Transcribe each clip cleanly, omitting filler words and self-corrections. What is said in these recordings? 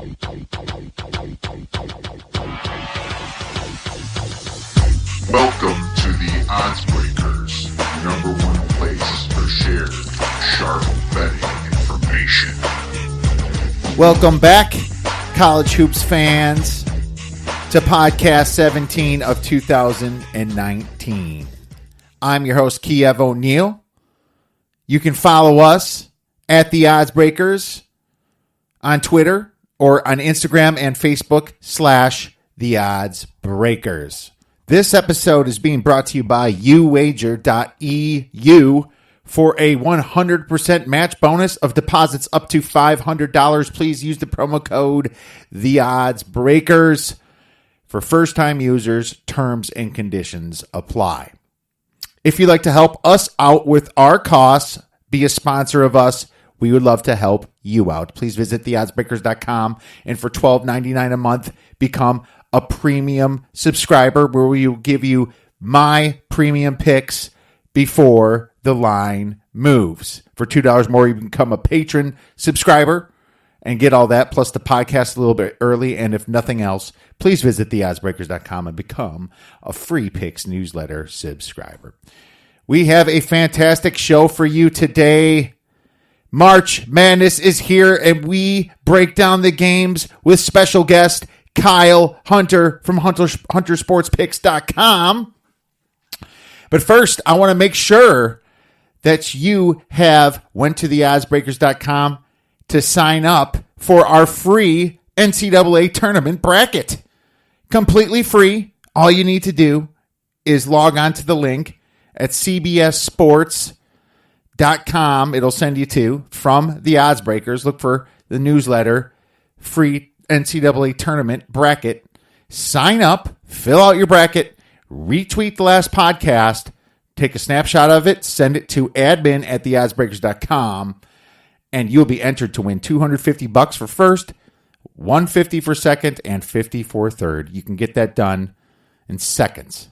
Welcome to the Odds Breakers, number one place for shared, sharp betting information. Welcome back, college hoops fans, to podcast 17 of 2019. I'm your host, Kiev O'Neill. You can follow us at the Odds Breakers on Twitter or on Instagram and Facebook / the Odds Breakers. This episode is being brought to you by uwager.eu for a 100% match bonus of deposits up to $500. Please use the promo code TheOddsBreakers. For first-time users, terms and conditions apply. If you'd like to help us out with our costs, be a sponsor of us, we would love to help you out. Please visit theoddsbreakers.com and for $12.99 a month, become a premium subscriber where we will give you my premium picks before the line moves. For $2 more, you can become a patron subscriber and get all that, plus the podcast a little bit early. And if nothing else, please visit theoddsbreakers.com and become a free picks newsletter subscriber. We have a fantastic show for you today. March Madness is here, and we break down the games with special guest Kyle Hunter from HunterSportsPicks.com. But first, I want to make sure that you have went to theoddsbreakers.com to sign up for our free NCAA tournament bracket. Completely free. All you need to do is log on to the link at cbssports.com. It'll send you to from the Odds Breakers. Look for the newsletter, free NCAA tournament bracket. Sign up, fill out your bracket, retweet the last podcast, take a snapshot of it, send it to admin at theoddsbreakers.com, and you'll be entered to win $250 for first, $150 for second, and $50 for third. You can get that done in seconds.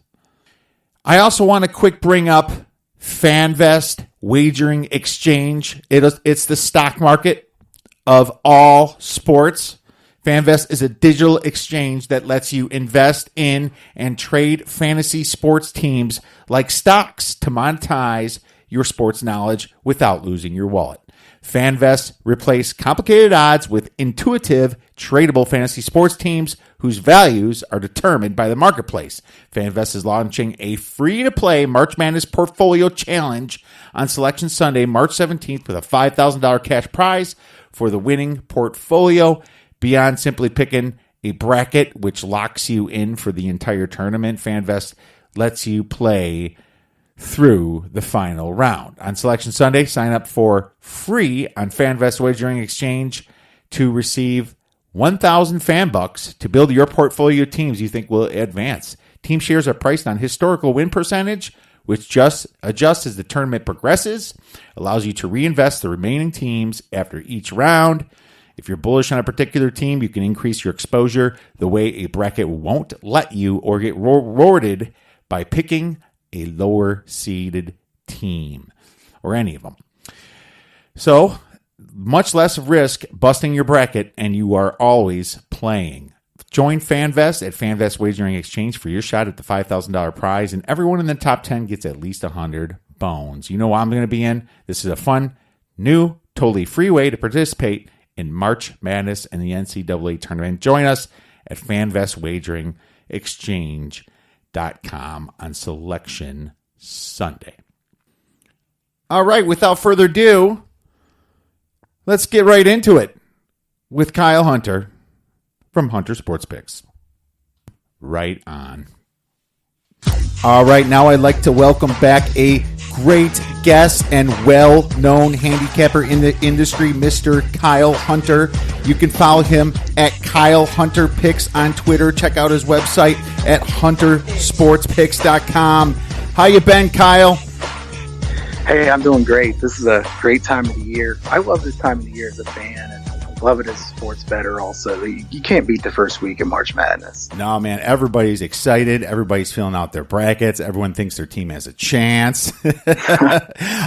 I also want to quick bring up Fanvest Wagering Exchange. It's the stock market of all sports. Fanvest is a digital exchange that lets you invest in and trade fantasy sports teams like stocks to monetize your sports knowledge without losing your wallet. Fanvest replaces complicated odds with intuitive, tradable fantasy sports teams whose values are determined by the marketplace. Fanvest is launching a free-to-play March Madness Portfolio Challenge on Selection Sunday, March 17th, with a $5,000 cash prize for the winning portfolio. Beyond simply picking a bracket, which locks you in for the entire tournament, Fanvest lets you play through the final round. On Selection Sunday, sign up for free on Fanvest Wagering Exchange to receive 1,000 Fanbucks to build your portfolio teams you think will advance. Team shares are priced on historical win percentage, which just adjusts as the tournament progresses, allows you to reinvest the remaining teams after each round. If you're bullish on a particular team, you can increase your exposure the way a bracket won't let you, or get rewarded by picking a lower seeded team or any of them. So much less risk busting your bracket, and you are always playing. Join Fanvest at Fanvest Wagering Exchange for your shot at the $5,000 prize, and everyone in the top 10 gets at least 100 bones. You know what I'm going to be in? This is a fun, new, totally free way to participate in March Madness and the NCAA tournament. Join us at Fanvest Wagering Exchange.com on Selection Sunday. All right, without further ado, let's get right into it with Kyle Hunter from Hunter Sports Picks. Right on. All right, now I'd like to welcome back a great guest and well-known handicapper in the industry, Mr. Kyle Hunter. You can follow him at Kyle Hunter Picks on Twitter. Check out his website at HunterSportsPicks.com. How you been, Kyle? Hey, I'm doing great. This is a great time of the year. I love this time of the year as a fan. And Love it as a sports bettor also. You can't beat the first week of March Madness. No, man, everybody's excited. Everybody's filling out their brackets. Everyone thinks their team has a chance.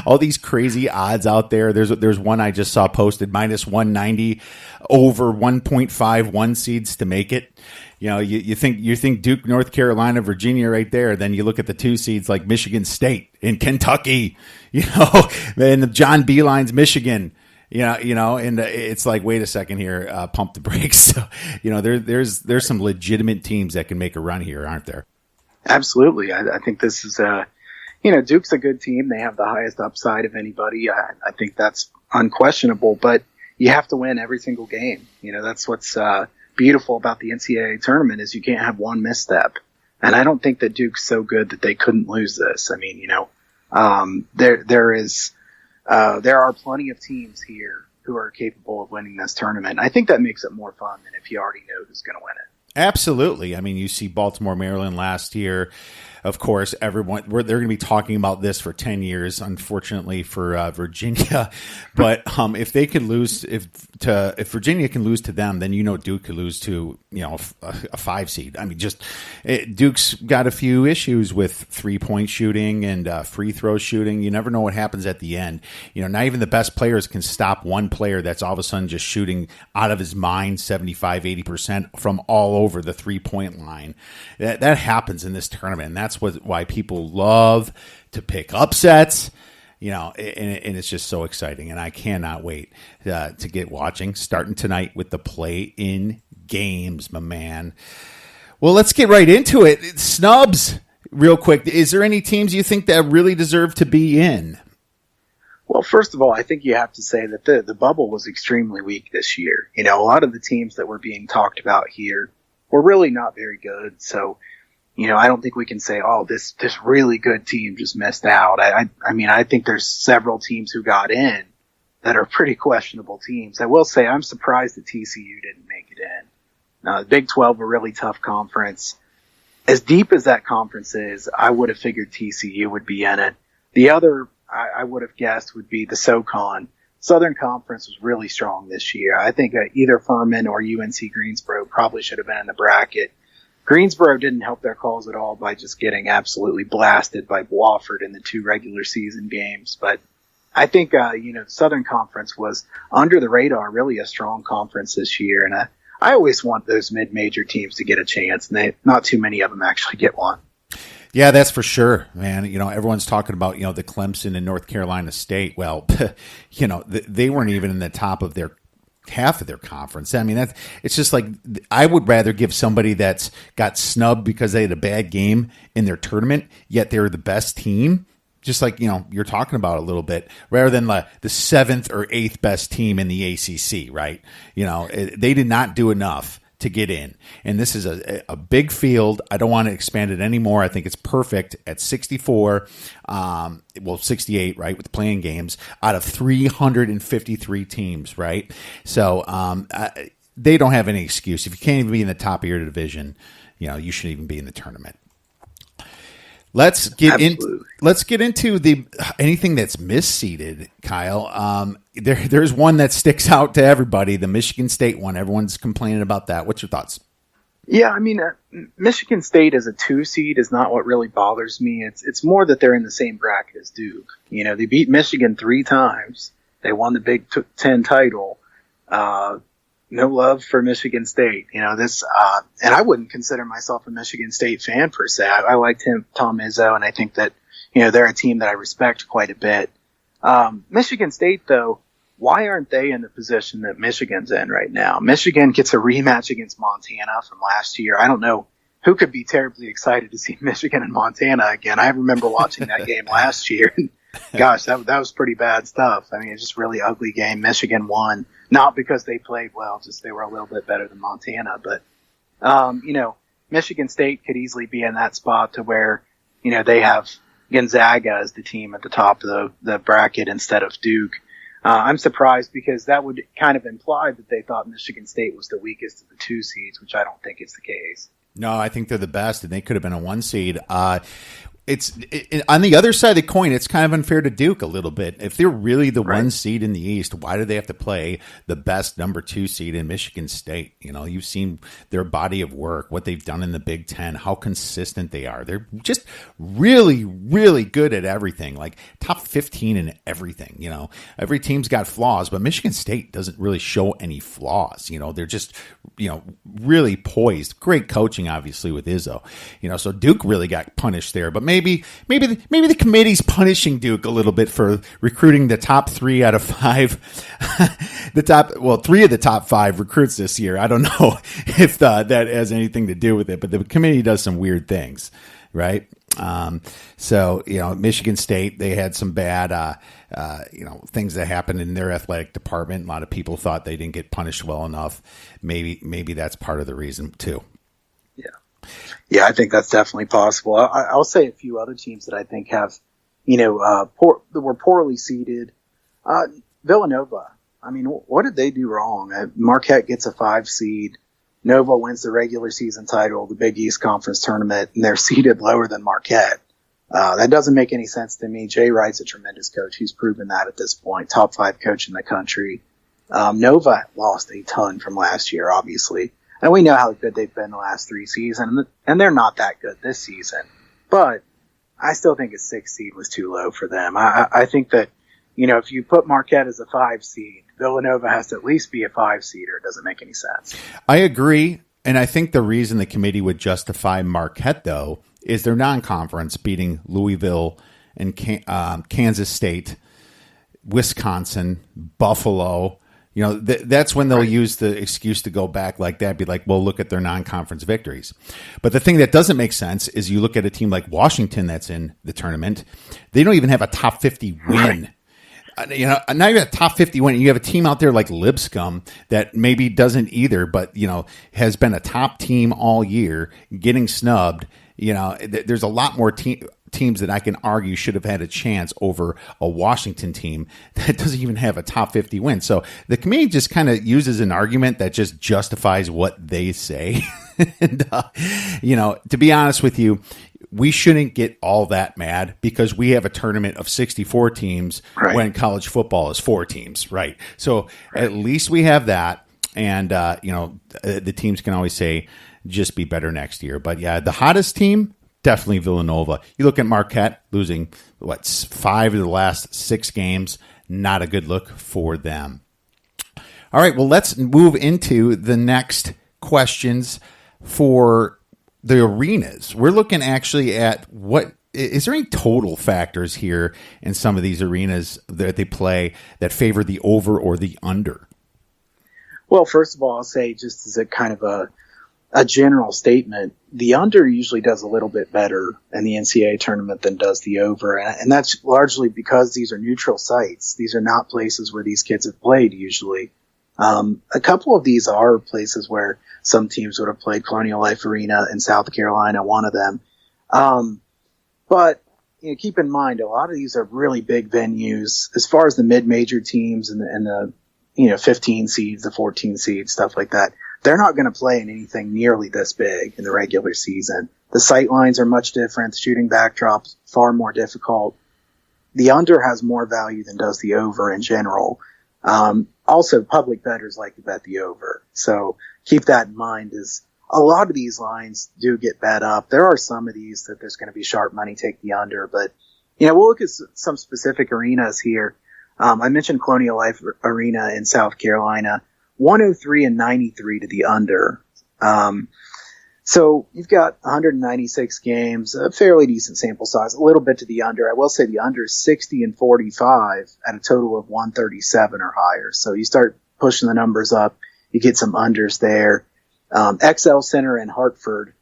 All these crazy odds out there. There's one I just saw posted, minus 190 over 1.51 seeds to make it. You know, you think Duke, North Carolina, Virginia right there. Then you look at the 2 seeds like Michigan State and Kentucky, and John Beeline's Michigan. And it's like, wait a second here, pump the brakes. So, there's some legitimate teams that can make a run here, aren't there? Absolutely. I think this is, Duke's a good team. They have the highest upside of anybody. I think that's unquestionable, but you have to win every single game. That's what's beautiful about the NCAA tournament is you can't have one misstep. And I don't think that Duke's so good that they couldn't lose this. I mean, there are plenty of teams here who are capable of winning this tournament. I think that makes it more fun than if you already know who's going to win it. Absolutely. I mean, you see Baltimore, Maryland last year. Of course, they're going to be talking about this for 10 years, unfortunately for Virginia. But if they could lose, if Virginia can lose to them, then Duke could lose to a 5 seed. I mean, Duke's got a few issues with 3-point shooting and free throw shooting. You never know what happens at the end. Not even the best players can stop one player that's all of a sudden just shooting out of his mind 75-80% from all over the 3-point line. That happens in this tournament, and that's why people love to pick upsets, and it's just so exciting. And I cannot wait to get watching, starting tonight with the play-in games, my man. Well, let's get right into it. Snubs, real quick. Is there any teams you think that really deserve to be in? Well, first of all, I think you have to say that the bubble was extremely weak this year. A lot of the teams that were being talked about here were really not very good. So, I don't think we can say, oh, this really good team just missed out. I think there's several teams who got in that are pretty questionable teams. I will say I'm surprised that TCU didn't make it in. The Big 12, a really tough conference. As deep as that conference is, I would have figured TCU would be in it. The other I would have guessed would be the SoCon. Southern Conference was really strong this year. I think either Furman or UNC Greensboro probably should have been in the bracket. Greensboro didn't help their cause at all by just getting absolutely blasted by Wofford in the 2 regular season games. But I think, Southern Conference was under the radar, really a strong conference this year. And I always want those mid-major teams to get a chance, and not too many of them actually get one. Yeah, that's for sure, man. Everyone's talking about, the Clemson and North Carolina State. Well, they weren't even in the top of their half of their conference. I mean, it's just like, I would rather give somebody that's got snubbed because they had a bad game in their tournament, yet they're the best team, just like, you're talking about a little bit, rather than the 7th or 8th best team in the ACC, right? They did not do enough to get in. And this is a big field. I don't want to expand it anymore. I think it's perfect at 64, 68, right, with the playing games out of 353 teams, right? So they don't have any excuse. If you can't even be in the top of your division, you shouldn't even be in the tournament. Let's get into anything that's misseeded, Kyle. There's one that sticks out to everybody, the Michigan State one. Everyone's complaining about that. What's your thoughts? Yeah, I mean, Michigan State as a 2 seed is not what really bothers me. It's more that they're in the same bracket as Duke. They beat Michigan 3 times. They won the Big Ten title. No love for Michigan State. And I wouldn't consider myself a Michigan State fan per se. I liked Tom Izzo, and I think that, they're a team that I respect quite a bit. Michigan State, though, why aren't they in the position that Michigan's in right now? Michigan gets a rematch against Montana from last year. I don't know who could be terribly excited to see Michigan and Montana again. I remember watching that game last year. Gosh, that was pretty bad stuff. I mean, it's just a really ugly game. Michigan won, not because they played well, just they were a little bit better than Montana. But, Michigan State could easily be in that spot to where, they have Gonzaga as the team at the top of the bracket instead of Duke. I'm surprised because that would kind of imply that they thought Michigan State was the weakest of the 2 seeds, which I don't think is the case. No, I think they're the best, and they could have been a 1 seed. on the other side of the coin, it's kind of unfair to Duke a little bit. If they're really the one seed in the East, why do they have to play the best number 2 seed in Michigan State? You know, you've seen their body of work, what they've done in the Big Ten, how consistent they are. They're just really, really good at everything, like top 15 in everything. You know, every team's got flaws, but Michigan State doesn't really show any flaws. You know, they're just, you know, really poised. Great coaching, obviously, with Izzo. You know, so Duke really got punished there, but maybe the committee's punishing Duke a little bit for recruiting the top 3 out of 5, 3 of the top 5 recruits this year. I don't know if that has anything to do with it, but the committee does some weird things, right? So, you know, Michigan State, they had some bad, things that happened in their athletic department. A lot of people thought they didn't get punished well enough. Maybe that's part of the reason too. Yeah, I think that's definitely possible. I'll say a few other teams that I think have, that were poorly seeded. Villanova. I mean, what did they do wrong? Marquette gets a 5 seed. Nova wins the regular season title, the Big East Conference tournament, and they're seeded lower than Marquette. That doesn't make any sense to me. Jay Wright's a tremendous coach. He's proven that at this point. Top 5 coach in the country. Nova lost a ton from last year, obviously. And we know how good they've been the last 3 seasons, and they're not that good this season. But I still think a 6 seed was too low for them. I think that, if you put Marquette as a 5 seed, Villanova has to at least be a 5 seed, or it doesn't make any sense. I agree, and I think the reason the committee would justify Marquette, though, is their non-conference beating Louisville and Kansas State, Wisconsin, Buffalo. That's when they'll use the excuse to go back like that, be like, well, look at their non-conference victories. But the thing that doesn't make sense is you look at a team like Washington that's in the tournament. They don't even have a top 50 win. Now you got a top 50 win. You have a team out there like Lipscomb that maybe doesn't either, but, has been a top team all year, getting snubbed. There's a lot more teams that I can argue should have had a chance over a Washington team that doesn't even have a top 50 win. So the committee just kind of uses an argument that just justifies what they say. And, to be honest with you, we shouldn't get all that mad because we have a tournament of 64 teams when college football is 4 teams, right? So at least we have that. And, the teams can always say, just be better next year. But yeah, the hottest team, definitely Villanova. You look at Marquette losing, 5 of the last 6 games. Not a good look for them. All right, well, let's move into the next questions for the arenas. We're looking actually at is there any total factors here in some of these arenas that they play that favor the over or the under? Well, first of all, I'll say just as a kind of a general statement, the under usually does a little bit better in the NCAA tournament than does the over. And that's largely because these are neutral sites. These are not places where these kids have played usually. A couple of these are places where some teams would have played. Colonial Life Arena in South Carolina, one of them. But keep in mind, a lot of these are really big venues as far as the mid-major teams and the 15 seeds, the 14 seeds, stuff like that. They're not going to play in anything nearly this big in the regular season. The sight lines are much different. The shooting backdrop's far more difficult. The under has more value than does the over in general. Also, public bettors like to bet the over. So keep that in mind, as a lot of these lines do get bet up. There are some of these that there's going to be sharp money take the under, but we'll look at some specific arenas here. I mentioned Colonial Life Arena in South Carolina. 103 and 93 to the under. So you've got 196 games, a fairly decent sample size, a little bit to the under. I will say the under is 60 and 45 at a total of 137 or higher. So you start pushing the numbers up, you get some unders there. XL Center in Hartford,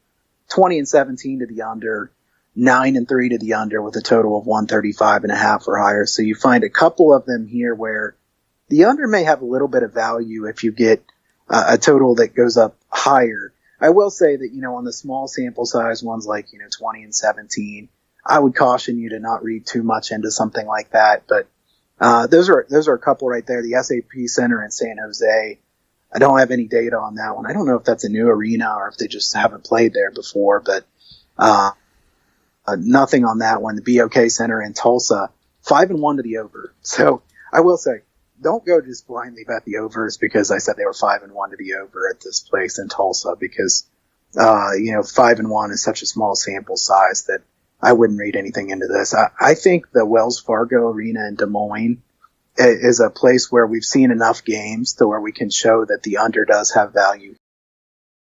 20 and 17 to the under, 9 and 3 to the under with a total of 135 and a half or higher. So you find a couple of them here where the under may have a little bit of value if you get a total that goes up higher. I will say that, on the small sample size ones like, 20 and 17, I would caution you to not read too much into something like that. But those are a couple right there. The SAP Center in San Jose, I don't have any data on that one. I don't know if that's a new arena or if they just haven't played there before. But Nothing on that one. The BOK Center in Tulsa, 5-1 to the over. So I will say, don't go just blindly bet the overs because I said they were 5-1 to the over at this place in Tulsa because, 5-1 is such a small sample size that I wouldn't read anything into this. I think the Wells Fargo Arena in Des Moines is a place where we've seen enough games to where we can show that the under does have value